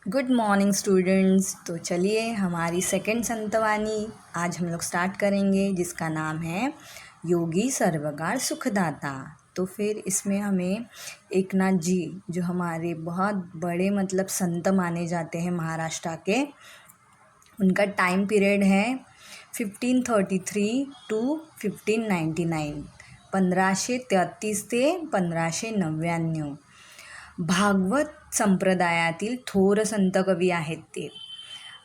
Good morning students. तो चलिए हमारी सेकंड संतवानी आज हम लोग स्टार्ट करेंगे, जिसका नाम है योगी सर्वकार सुखदाता। तो फिर इसमें हमें एकनाथ जी, जो हमारे बहुत बड़े संत माने जाते हैं महाराष्ट्र के, उनका टाइम पीरियड है 1533 टू 1599, 1533 ते 1599। भागवत संप्रदायातील थोर संत कवी आहेत ते।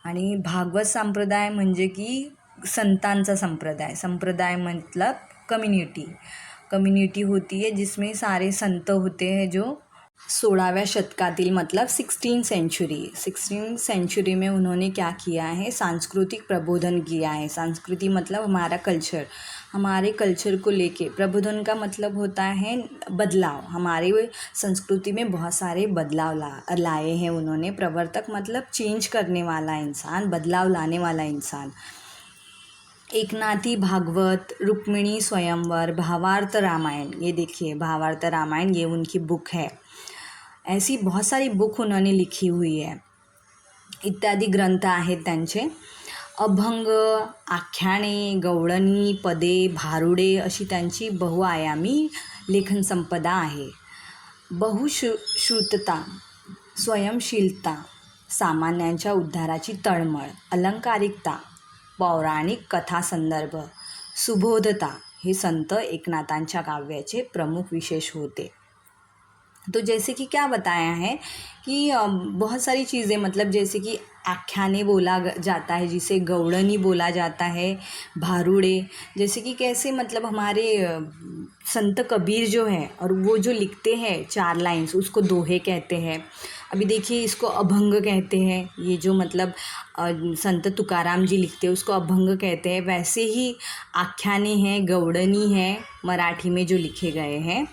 आणि भागवत संप्रदाय म्हणजे की संतांचा संप्रदाय मतलब कम्युनिटी होती है, जिसमें सारे संत होते हैं जो 16वें शतकातील मतलब 16th सेंचुरी में उन्होंने क्या किया है, सांस्कृतिक प्रबोधन किया है। संस्कृति मतलब हमारा कल्चर, हमारे कल्चर को लेके। प्रबोधन का मतलब होता है बदलाव। हमारे संस्कृति में बहुत सारे बदलाव लाए हैं उन्होंने। प्रवर्तक मतलब चेंज करने वाला इंसान, बदलाव लाने वाला इंसान। एकनाथी भागवत, रुक्मिणी स्वयंवर, भावार्थ रामायण, ये देखिए भावार्थ रामायण, ये उनकी बुक है। ऐसी बहुत सारी बुक उन्होंने लिखी हुई है, इत्यादी ग्रंथ आहेत त्यांचे। अभंग, आख्याने, गवळणी, पदे, भारुडे अशी त्यांची बहुआयामी लेखन संपदा आहे। बहुश्रुतता, स्वयंशीलता, सामान्यांच्या उद्धाराची तळमळ, अलंकारिकता, पौराणिक कथासंदर्भ, सुबोधता हे संत एकनाथांच्या काव्याचे प्रमुख विशेष होते। तो जैसे कि क्या बताया है कि बहुत सारी चीज़ें, मतलब जैसे कि आख्याने बोला जाता है, जिसे गवळणी बोला जाता है, भारुड़े, जैसे कि कैसे मतलब हमारे संत कबीर जो है, और वो जो लिखते हैं 4 लाइन्स, उसको दोहे कहते हैं। अभी देखिए इसको अभंग कहते हैं, ये जो मतलब संत तुकाराम जी लिखते हैं उसको अभंग कहते हैं। वैसे ही आख्याने हैं, गवळणी हैं, मराठी में जो लिखे गए हैं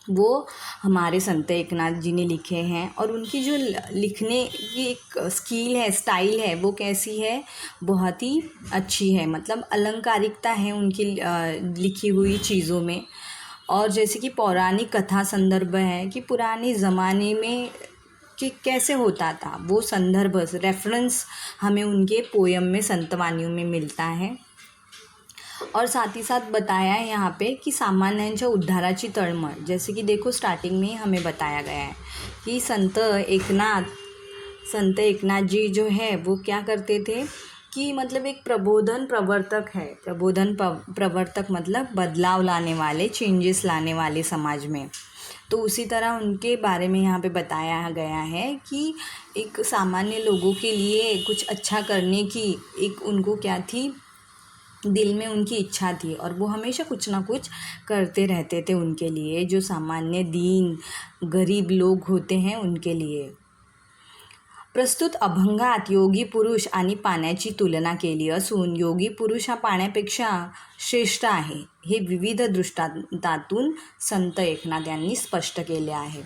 वो हमारे संत एकनाथ जी ने लिखे हैं। और उनकी जो लिखने की एक स्किल है, स्टाइल है, वो कैसी है, बहुत ही अच्छी है। मतलब अलंकारिकता है उनकी लिखी हुई चीज़ों में। और जैसे कि पौराणिक कथा संदर्भ है कि पुराने ज़माने में कि कैसे होता था, वो संदर्भ रेफरेंस हमें उनके पोयम में, संतवानियों में मिलता है। और साथ ही साथ बताया है यहाँ पे कि सामान्यांच्या उद्धाराची तळमळ। जैसे कि देखो स्टार्टिंग में हमें बताया गया है कि संत एकनाथ जी जो है वो क्या करते थे कि मतलब एक प्रबोधन प्रवर्तक है। प्रवर्तक मतलब बदलाव लाने वाले, चेंजेस लाने वाले समाज में। तो उसी तरह उनके बारे में यहाँ पे बताया गया है कि एक सामान्य लोगों के लिए कुछ अच्छा करने की एक उनको क्या थी, दिल में उनकी इच्छा थी, और वो हमेशा कुछ ना कुछ करते रहते थे उनके लिए, जो सामान्य दीन गरीब लोग होते हैं उनके लिए। प्रस्तुत अभंगात योगी पुरुष आणि पाण्याची तुलना केली असून योगी पुरुष हा पाण्यापेक्षा श्रेष्ठ आहे, हे विविध दृष्टांतातून संत एकनाथ यांनी स्पष्ट केले आहे।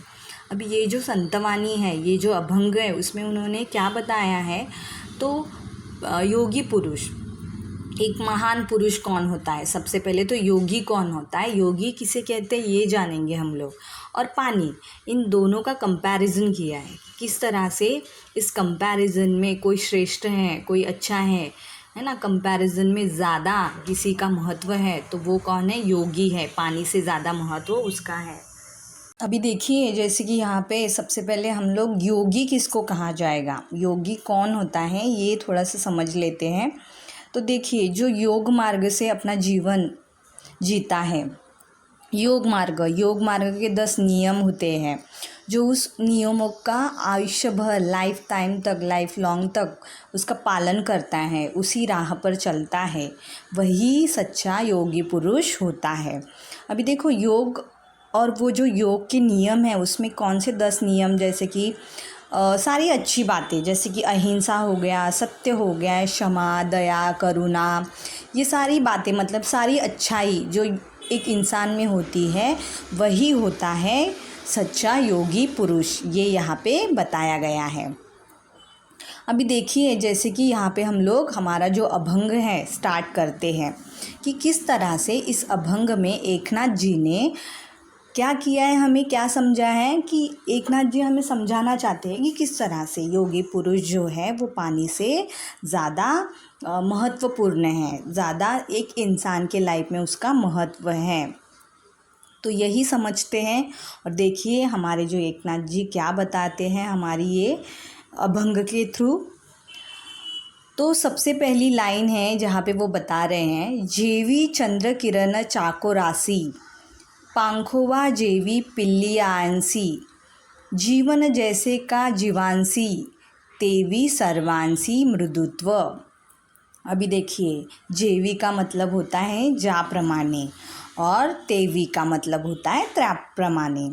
अब ये जो संतवानी है, ये जो अभंग है, उसमें उन्होंने क्या बताया है, तो योगी पुरुष, एक महान पुरुष कौन होता है, सबसे पहले तो योगी कौन होता है, योगी किसे कहते हैं ये जानेंगे हम लोग। और पानी, इन दोनों का कंपैरिजन किया है, किस तरह से इस कंपैरिजन में कोई श्रेष्ठ है, कोई अच्छा है ना। कंपैरिजन में ज़्यादा किसी का महत्व है तो वो कौन है, योगी है। पानी से ज़्यादा महत्व उसका है। अभी देखिए जैसे कि यहाँ पे सबसे पहले हम लोग योगी किसको कहा जाएगा, योगी कौन होता है, ये थोड़ा सा समझ लेते हैं। तो देखिए जो योग मार्ग से अपना जीवन जीता है, योग मार्ग के 10 नियम होते हैं, जो उस नियमों का आयुष्य भर, लाइफ लॉन्ग तक उसका पालन करता है, उसी राह पर चलता है, वही सच्चा योगी पुरुष होता है। अभी देखो योग, और वो जो योग के नियम है उसमें कौन से 10 नियम, जैसे कि सारी अच्छी बातें, जैसे कि अहिंसा हो गया, सत्य हो गया, क्षमा, दया, करुणा, ये सारी बातें, मतलब सारी अच्छाई जो एक इंसान में होती है, वही होता है सच्चा योगी पुरुष। ये यहाँ पे बताया गया है। अभी देखिए जैसे कि यहाँ पे हम लोग हमारा जो अभंग है स्टार्ट करते हैं कि किस तरह से इस अभंग में एकनाथ जी ने क्या किया है, हमें क्या समझा है कि एकनाथ जी हमें समझाना चाहते हैं कि किस तरह से योगी पुरुष जो है वो पानी से ज़्यादा महत्वपूर्ण है, ज़्यादा एक इंसान के लाइफ में उसका महत्व है। तो यही समझते हैं। और देखिए हमारे जो एकनाथ जी क्या बताते हैं हमारी ये अभंग के थ्रू। तो सबसे पहली लाइन है जहाँ पे वो बता रहे हैं, जेवी चंद्र किरण चाको राशि, पांखोवा जेवी पिल्लियांसी, जीवन जैसे का जीवांसी, तेवी सर्वांसी मृदुत्व। अभी देखिए, जेवी का मतलब होता है जा प्रमाणे और तेवी का मतलब होता है त्रा प्रमाणे।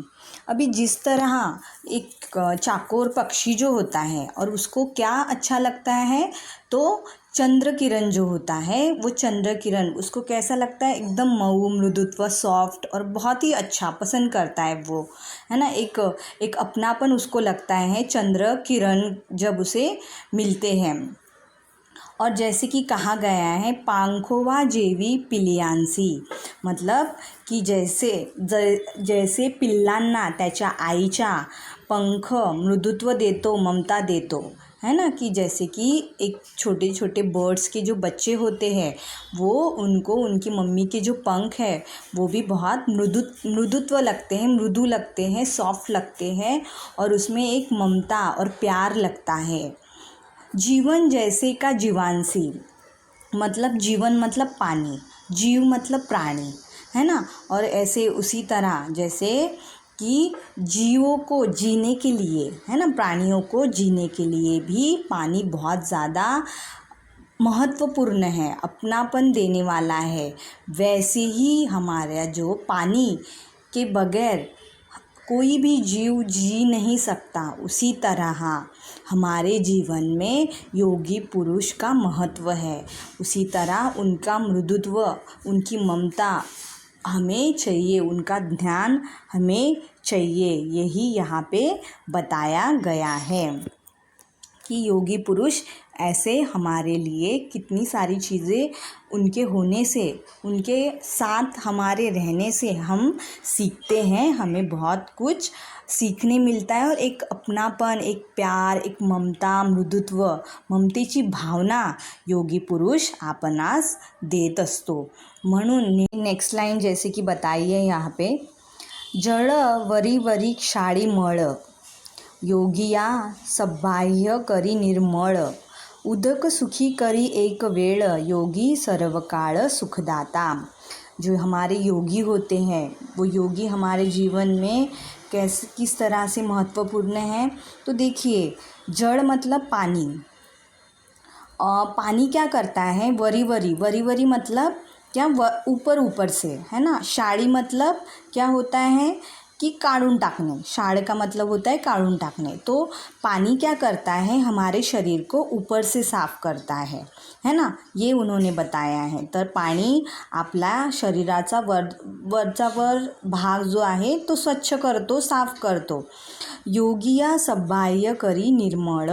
अभी जिस तरह एक चाकोर पक्षी जो होता है और उसको क्या अच्छा लगता है, तो चंद्र किरण जो होता है वो चंद्र किरण उसको कैसा लगता है, एकदम मऊ मृदुत्व सॉफ्ट और बहुत ही अच्छा पसंद करता है वो, है ना। एक अपनापन उसको लगता है चंद्र किरण जब उसे मिलते हैं। और जैसे कि कहा गया है, पांखोवा जेवी पिलियांसी, मतलब की जैसे पिल्लांना त्याच्या आईच्या पंख मृदुत्व देतो, ममता देतो, है ना। कि जैसे कि एक छोटे छोटे बर्ड्स के जो बच्चे होते हैं वो उनको उनकी मम्मी के जो पंख है वो भी बहुत मृदुत्व लगते हैं, मृदु लगते हैं, सॉफ्ट लगते हैं और उसमें एक ममता और प्यार लगता है। जीवन जैसे का जीवांसी, मतलब जीवन मतलब पानी, जीव मतलब प्राणी, है ना। और ऐसे उसी तरह जैसे कि जीवों को जीने के लिए, है ना, प्राणियों को जीने के लिए भी पानी बहुत ज़्यादा महत्वपूर्ण है, अपनापन देने वाला है। वैसे ही हमारा जो पानी के बगैर कोई भी जीव जी नहीं सकता, उसी तरह हमारे जीवन में योगी पुरुष का महत्व है। उसी तरह उनका मृदुत्व, उनकी ममता हमें चाहिए, उनका ध्यान हमें चाहिए। यही यहाँ पे बताया गया है कि योगी पुरुष ऐसे हमारे लिए कितनी सारी चीज़ें उनके होने से, उनके साथ हमारे रहने से हम सीखते हैं, हमें बहुत कुछ सीखने मिलता है। और एक अपनापन, एक प्यार, एक ममता, मृदुत्व, ममतेची भावना योगी पुरुष आपणास देत असतो। म्हणून नेक्स्ट लाइन जैसे कि बताई है यहाँ पे, जळ वरी वरी क्षाळी मळ, योगिया सबाह्य करी निर्मळ, उदक सुखी करी एक वेळ, योगी सर्वकाळ सुखदाता। जो हमारे योगी होते हैं वो योगी हमारे जीवन में किस तरह से महत्वपूर्ण है। तो देखिए, जड़ मतलब पानी, और पानी क्या करता है, वरी वरी, वरी वरी मतलब क्या, ऊपर ऊपर से, है ना। शाड़ी मतलब क्या होता है कि काढ़ून टाकणे, शाड़ का मतलब होता है काढ़ून टाकणे। तो पानी क्या करता है, हमारे शरीर को ऊपर से साफ करता है ना, ये उन्होंने बताया है। तर पाणी आपला शरीराचा वरचा वर भाग जो आहे तो स्वच्छ करतो, साफ करतो। योगिया सबाह्य करी निर्मळ,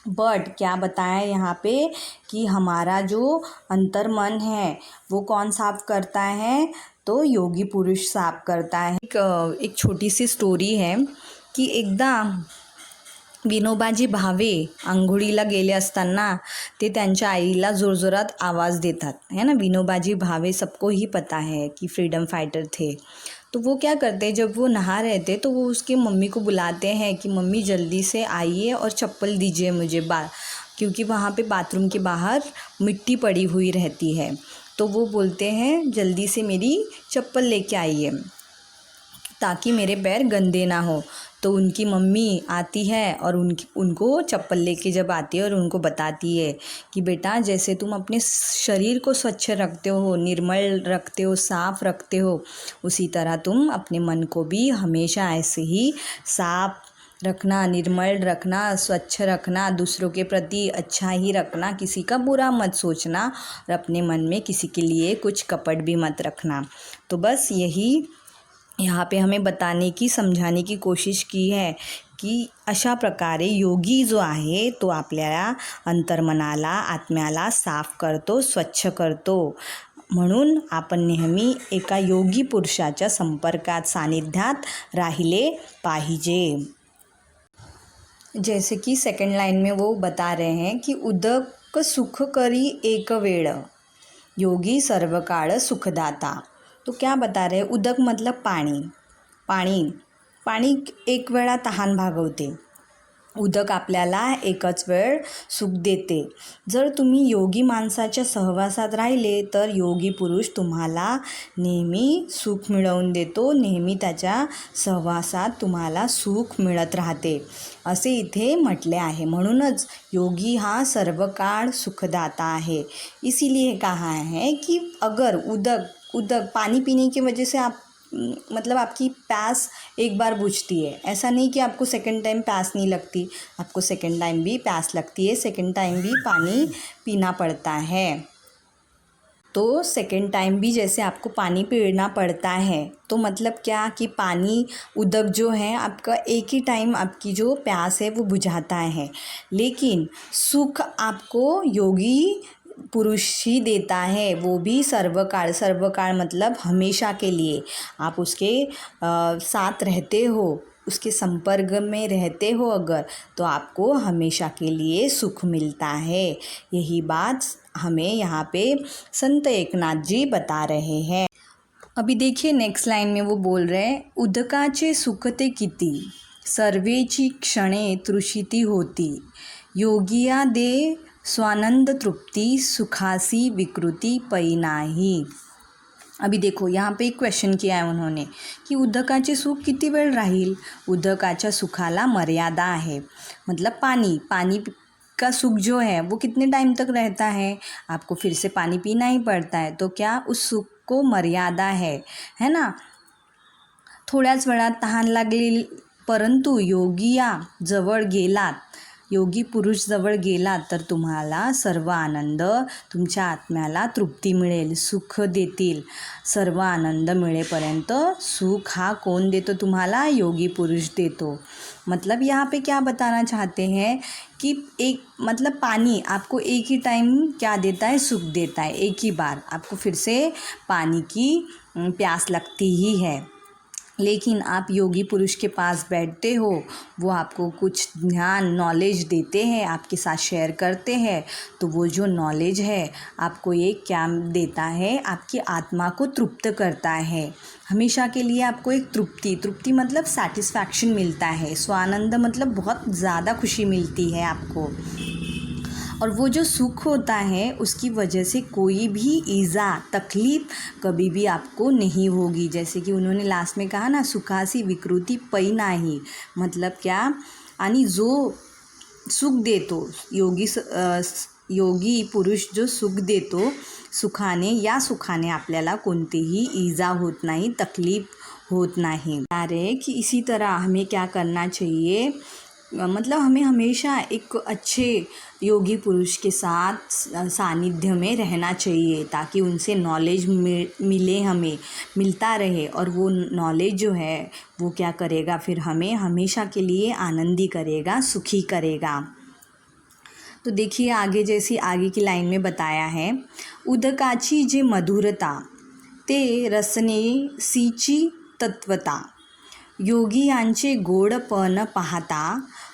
बट क्या बताया यहाँ पे कि हमारा जो अंतर्मन है वो कौन साफ करता है, तो योगी पुरुष साफ करता है। एक छोटी सी स्टोरी है की एकदा विनोबाजी भावे आंघोळीला गेले असताना ते त्यांच्या आईला जोरजोरात आवाज़ देतात, है ना। विनोबाजी भावे सबको ही पता है कि फ्रीडम फाइटर थे। तो वो क्या करते हैं, जब वो नहा रहे थे तो वो उसके मम्मी को बुलाते हैं कि मम्मी जल्दी से आइए और चप्पल दीजिए मुझे, क्योंकि वहाँ पे बाथरूम के बाहर मिट्टी पड़ी हुई रहती है। तो वो बोलते हैं जल्दी से मेरी चप्पल लेके आइए ताकि मेरे पैर गंदे ना हो। तो उनकी मम्मी आती है और उनको चप्पल लेके जब आती है और उनको बताती है कि बेटा, जैसे तुम अपने शरीर को स्वच्छ रखते हो, निर्मल रखते हो, साफ़ रखते हो, उसी तरह तुम अपने मन को भी हमेशा ऐसे ही साफ रखना, निर्मल रखना, स्वच्छ रखना, दूसरों के प्रति अच्छा ही रखना, किसी का बुरा मत सोचना और अपने मन में किसी के लिए कुछ कपट भी मत रखना। तो बस यही यहाँ पे हमें बताने की, समझाने की कोशिश की है की अशा प्रकारे योगी जो आहे तो आपल्याला अंतर्मनाला, आत्म्याला साफ करतो, स्वच्छ करतो, म्हणून आपण नेहमी एका योगी पुरुषाच्या संपर्कात सानिध्यात राहिले पाहिजे। जैसे कि सेकंड लाइन में वो बता रहे हैं कि उदक सुख करी एक वेळ, योगी सर्व काळ सुखदाता। तो क्या बता रहे हैं, उदक मतलब पाणी, पाणी एक वेळा तहान भागवते, उदक आपल्याला एकच वेळ सुख देते। जर तुम्ही योगी माणसाच्या सहवासात राहिले तर योगी पुरुष तुम्हाला नेहमी सुख मिळवून देतो, नेहमी त्याच्या सहवासात तुम्हाला सुख मिळत राहते असे इथे म्हटले आहे। म्हणूनच योगी हा सर्व काळ सुखदाता आहे। इसीलिए कहा है कि अगर उदक पानी पीने की वजह से आप मतलब आपकी प्यास एक बार बुझती है, ऐसा नहीं कि आपको सेकंड टाइम प्यास नहीं लगती, आपको सेकंड टाइम भी प्यास लगती है, सेकंड टाइम भी पानी पीना पड़ता है। तो सेकंड टाइम भी जैसे आपको पानी पीना पड़ता है, तो मतलब क्या कि पानी उदक जो है आपका एक ही टाइम आपकी जो प्यास है वो बुझाता है, लेकिन सुख आपको योगी पुरुष ही देता है, वो भी सर्वकाल मतलब हमेशा के लिए। आप उसके साथ रहते हो, उसके संपर्क में रहते हो अगर, तो आपको हमेशा के लिए सुख मिलता है। यही बात हमें यहाँ पे संत एकनाथ जी बता रहे हैं। अभी देखिए नेक्स्ट लाइन में वो बोल रहे हैं, उदकाचे सुख ते किती, सर्वेची क्षणे तृषिती होती, योगिया दे स्वानंद तृप्ति, सुखासी विकृति पै नाही। अभी देखो यहाँ पे एक क्वेश्चन किया है उन्होंने कि उदकाचे सुख किती वेळ राहील, उदकाच्या सुखाला मर्यादा है, मतलब पानी का सुख जो है वो कितने टाइम तक रहता है, आपको फिर से पानी पीना ही पड़ता है, तो क्या उस सुख को मर्यादा है ना। थोड्याच वेळात तहान लागली, परंतु योगी पुरुष जवळ गेलात तर तुम्हाला सर्व आनंद, तुमच्या आत्म्याला तृप्ती मिळेल, सुख देतील। सर्व आनंद मिळेपर्यंत सुख हा कौन देतो तुम्हाला, योगी पुरुष देतो। मतलब यहाँ पे क्या बताना चाहते हैं कि एक मतलब पानी आपको एक ही टाइम क्या देता है, सुख देता है, एक ही बार आपको फिर से पानी की प्यास लगती ही है। लेकिन आप योगी पुरुष के पास बैठते हो, वो आपको कुछ ज्ञान नॉलेज देते हैं, आपके साथ शेयर करते हैं, तो वो जो नॉलेज है आपको ये क्या देता है, आपकी आत्मा को तृप्त करता है। हमेशा के लिए आपको एक तृप्ति मतलब सेटिस्फैक्शन मिलता है, स्वानंद मतलब बहुत ज़्यादा खुशी मिलती है आपको। और वो जो सुख होता है उसकी वजह से कोई भी ईज़ा तकलीफ़ कभी भी आपको नहीं होगी। जैसे कि उन्होंने लास्ट में कहा ना, सुखासी विकृति पै नाही, मतलब क्या, आणि जो सुख देतो योगी पुरुष जो सुख देतो, सुखाने आपल्याला कोणतीही ईजा होत नाही, तकलीफ़ होत नहीं। अरे कि इसी तरह हमें क्या करना चाहिए, मतलब हमें हमेशा एक अच्छे योगी पुरुष के साथ सानिध्य में रहना चाहिए, ताकि उनसे नॉलेज मिले, हमें मिलता रहे, और वो नॉलेज जो है वो क्या करेगा, फिर हमें हमेशा के लिए आनंदी करेगा, सुखी करेगा। तो देखिए आगे, जैसी आगे की लाइन में बताया है, उदकाची जे मधुरता ते रसनेसीची तत्वता, योगी यांचे गोडपण पाहता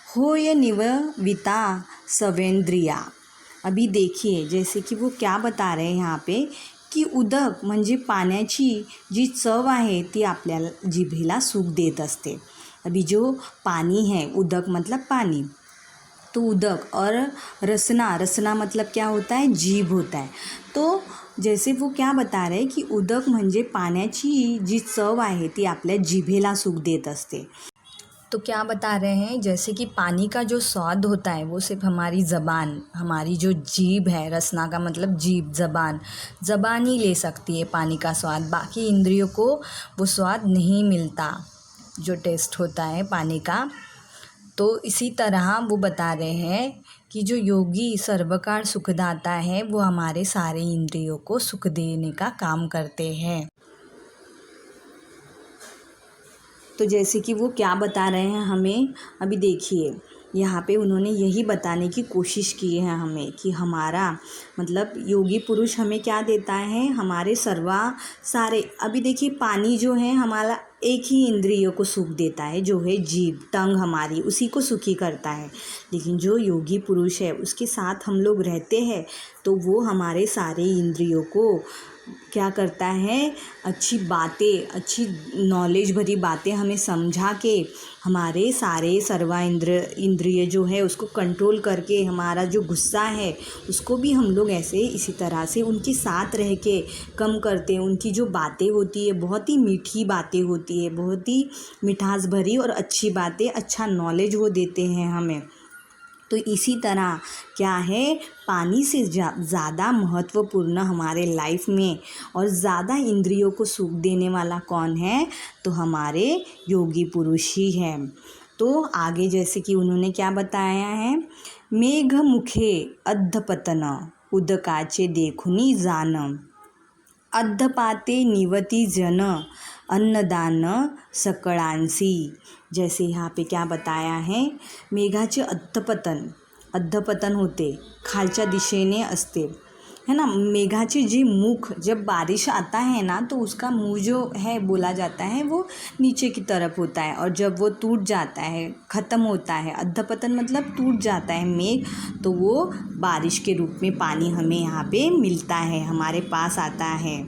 होय निवविता सवेंद्रिया। अभी देखिए जैसे कि वो क्या बता रहे हैं यहाँ पे की उदक म्हणजे पाण्याची जी चव आहे ती आपल्याला जिभेला सुख देत असते। अभी जो पानी है, उदक मतलब पानी, तो उदक और रसना मतलब क्या होता है, जीभ होता है। तो जैसे वो क्या बता रहे हैं कि उदक म्हणजे पाण्याची जी चव आहे ती आपल्या जिभेला सुख देत असते। तो क्या बता रहे हैं, जैसे कि पानी का जो स्वाद होता है वो सिर्फ हमारी ज़बान, हमारी जो जीभ है, रसना का मतलब जीभ, ज़बान ही ले सकती है पानी का स्वाद, बाकी इंद्रियों को वो स्वाद नहीं मिलता जो टेस्ट होता है पानी का। तो इसी तरह वो बता रहे हैं कि जो योगी सर्वकाल सुखदाता है वो हमारे सारे इंद्रियों को सुख देने का काम करते हैं। तो जैसे कि वो क्या बता रहे हैं हमें, अभी देखिए यहाँ पे उन्होंने यही बताने की कोशिश की है हमें कि हमारा मतलब योगी पुरुष हमें क्या देता है, हमारे सारे अभी देखिए पानी जो है हमारा एक ही इंद्रियों को सुख देता है, जो है जीभ टंग हमारी, उसी को सुखी करता है। लेकिन जो योगी पुरुष है उसके साथ हम लोग रहते हैं तो वो हमारे सारे इंद्रियों को क्या करता है, अच्छी बातें, अच्छी नॉलेज भरी बातें हमें समझा के हमारे सारे इंद्रिय जो है उसको कंट्रोल करके हमारा जो गुस्सा है उसको भी हम लोग ऐसे इसी तरह से उनके साथ रह के कम करते हैं। उनकी जो बातें होती है बहुत ही मीठी बातें होती है, बहुत ही मिठास भरी और अच्छी बातें, अच्छा नॉलेज वो देते हैं हमें। तो इसी तरह क्या है, पानी से ज़्यादा महत्वपूर्ण हमारे लाइफ में और ज़्यादा इंद्रियों को सुख देने वाला कौन है, तो हमारे योगी पुरुष ही है। तो आगे जैसे कि उन्होंने क्या बताया है, मेघ मुखे अधपतन उदकाचे देखुनी जान, अद्धपाते निवती जन अन्नदान सकळांसी। जैसे यहाँ पे क्या बताया है, मेघाचे अद्धपतन होते, खालच्या दिशेने असते, है ना। मेघाचे जी मुख, जब बारिश आता है ना तो उसका मुँह जो है बोला जाता है वो नीचे की तरफ होता है, और जब वो टूट जाता है, ख़त्म होता है, अद्धपतन मतलब टूट जाता है मेघ, तो वो बारिश के रूप में पानी हमें यहाँ पे मिलता है, हमारे पास आता है।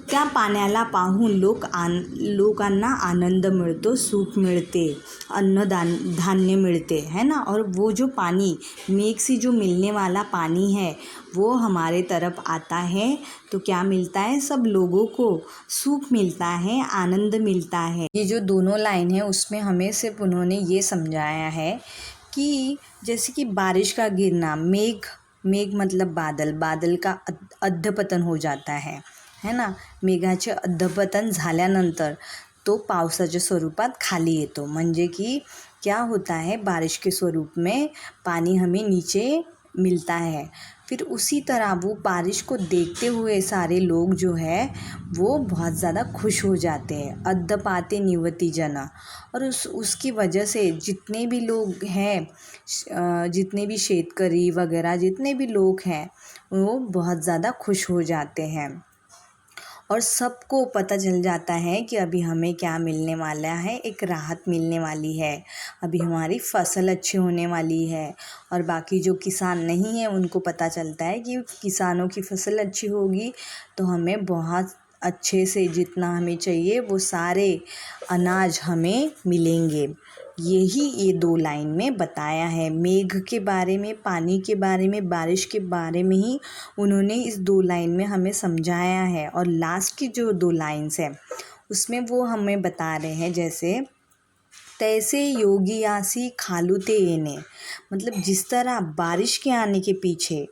त्या पाण्याला पाहून लोकांना आनंद मिळतो, सुख मिळते, धान्य मिळते, है ना। और वो जो पानी मेघ से जो मिलने वाला पानी है वो हमारे तरफ आता है तो क्या मिलता है, सब लोगों को सुख मिलता है, आनंद मिलता है। ये जो दोनों लाइन है उसमें हमें सिर्फ उन्होंने ये समझाया है कि जैसे कि बारिश का गिरना, मेघ मतलब बादल का अधपतन हो जाता है ना। मेघाचे अधपतन झाल्यानंतर तो पावसाच्या स्वरूपात खाली येतो, म्हणजे की क्या होता है, बारिश के स्वरूप में पानी हमें नीचे मिलता है। फिर उसी तरह वो बारिश को देखते हुए सारे लोग जो है वो बहुत ज़्यादा खुश हो जाते हैं, अद्धपाते निवती जना। और उसकी वजह से जितने भी लोग हैं, जितने भी शेतकरी वगैरह जितने भी लोग हैं वो बहुत ज़्यादा खुश हो जाते हैं, और सबको पता चल जाता है कि अभी हमें क्या मिलने वाला है, एक राहत मिलने वाली है, अभी हमारी फसल अच्छी होने वाली है। और बाकी जो किसान नहीं है उनको पता चलता है कि किसानों की फसल अच्छी होगी तो हमें बहुत अच्छे से जितना हमें चाहिए वो सारे अनाज हमें मिलेंगे। यही ये दो लाइन में बताया है, मेघ के बारे में, पानी के बारे में, बारिश के बारे में ही उन्होंने इस दो लाइन में हमें समझाया है। और लास्ट की जो दो लाइन्स है उसमें वो हमें बता रहे हैं, जैसे तैसे योगियासी खालुते येने, मतलब जिस तरह बारिश के आने के पीछे,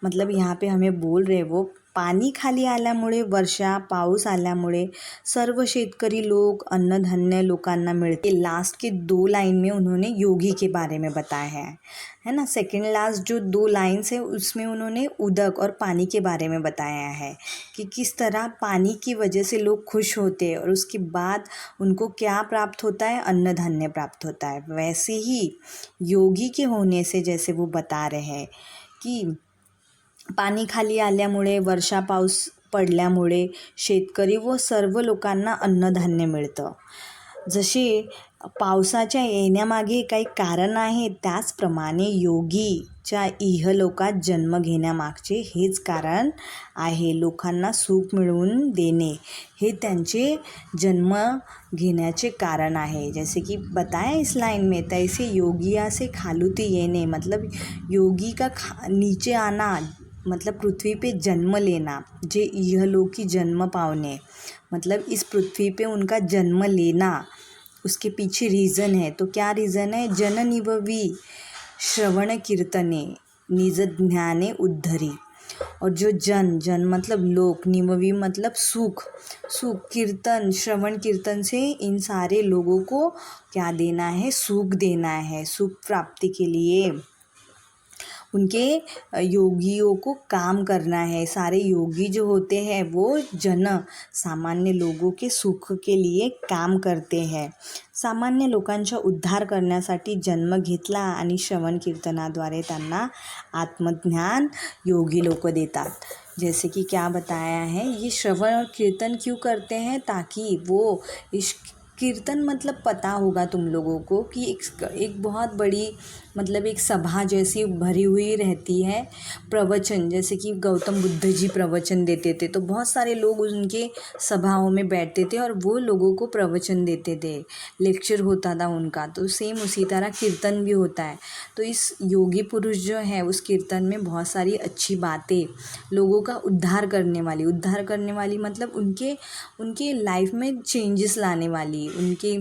मतलब यहाँ पे हमें बोल रहे वो पानी खाली आल्यामुळे, वर्षा पाऊस आल्यामुळे सर्व शेतकरी लोग अन्नधान्य लोकांना मिळते। लास्ट के दो लाइन में उन्होंने योगी के बारे में बताया है ना। सेकंड लास्ट जो दो लाइन्स है उसमें उन्होंने उदक और पानी के बारे में बताया है कि किस तरह पानी की वजह से लोग खुश होते हैं और उसके बाद उनको क्या प्राप्त होता है, अन्न धान्य प्राप्त होता है। वैसे ही योगी के होने से जैसे वो बता रहे हैं कि पाणी खाली आल्यामुळे, वर्षा पाऊस पडल्यामुळे शेतकरी व सर्व लोकांना अन्नधान्य मिळतं। जसे पावसाच्या येण्यामागे काही कारण आहे त्याचप्रमाणे योगीच्या इहलोकात जन्म घेण्यामागचे हेच कारण आहे, लोकांना सुख मिळवून देणे हे त्यांचे जन्म घेण्याचे कारण आहे। जैसे कि बताया इस लाइन में, तैसे योगिया से खालुती येने, मतलब योगी का नीचे आना मतलब पृथ्वी पे जन्म लेना, जे इहलोकी जन्म पावने, मतलब इस पृथ्वी पे उनका जन्म लेना, उसके पीछे रीज़न है। तो क्या रीज़न है, जन निववी श्रवण कीर्तने निज ज्ञाने उद्धरी। और जो जन मतलब लोक, निववी मतलब सुख, कीर्तन, श्रवण कीर्तन से इन सारे लोगों को क्या देना है, सुख देना है, सुख प्राप्ति के लिए उनके योगियों को काम करना है। सारे योगी जो होते हैं वो सामान्य लोगों के सुख के लिए काम करते हैं। सामान्य लोकांचा उद्धार करण्यासाठी जन्म घेतला आणि श्रवण कीर्तनाद्वारे त्यांना आत्मज्ञान योगी लोक देतात। जैसे कि क्या बताया है, ये श्रवण और कीर्तन क्यों करते हैं, ताकि वो इस कीर्तन मतलब पता होगा तुम लोगों को कि एक बहुत बड़ी मतलब एक सभा जैसी भरी हुई रहती है। प्रवचन, जैसे कि गौतम बुद्ध जी प्रवचन देते थे तो बहुत सारे लोग उनके सभाओं में बैठते थे और वो लोगों को प्रवचन देते थे, लेक्चर होता था उनका। तो सेम उसी तरह कीर्तन भी होता है। तो इस योगी पुरुष जो है उस कीर्तन में बहुत सारी अच्छी बातें, लोगों का उद्धार करने वाली मतलब उनके लाइफ में चेंजेस लाने वाली, उनके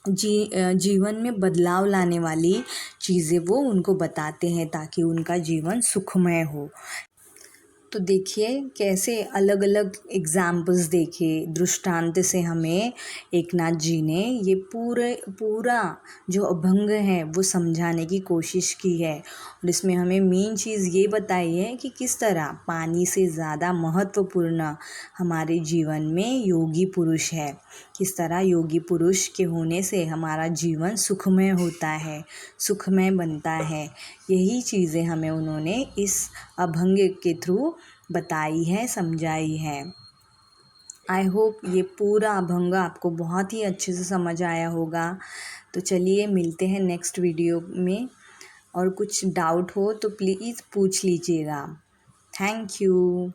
जीवन में बदलाव लाने वाली चीज़ें वो उनको बताते हैं ताकि उनका जीवन सुखमय हो। तो देखिए कैसे अलग अलग एग्जाम्पल्स देखे, दृष्टांत से हमें एकनाथ जी ने ये पूरा जो अभंग है वो समझाने की कोशिश की है। और इसमें हमें मेन चीज़ ये बताई है कि किस तरह पानी से ज़्यादा महत्वपूर्ण हमारे जीवन में योगी पुरुष है, किस तरह योगी पुरुष के होने से हमारा जीवन सुखमय होता है, सुखमय बनता है। यही चीज़ें हमें उन्होंने इस अभंग के थ्रू बताई है, समझाई है। आई होप ये पूरा अभंग आपको बहुत ही अच्छे से समझ आया होगा। तो चलिए मिलते हैं नेक्स्ट वीडियो में, और कुछ डाउट हो तो प्लीज़ पूछ लीजिएगा। Thank you.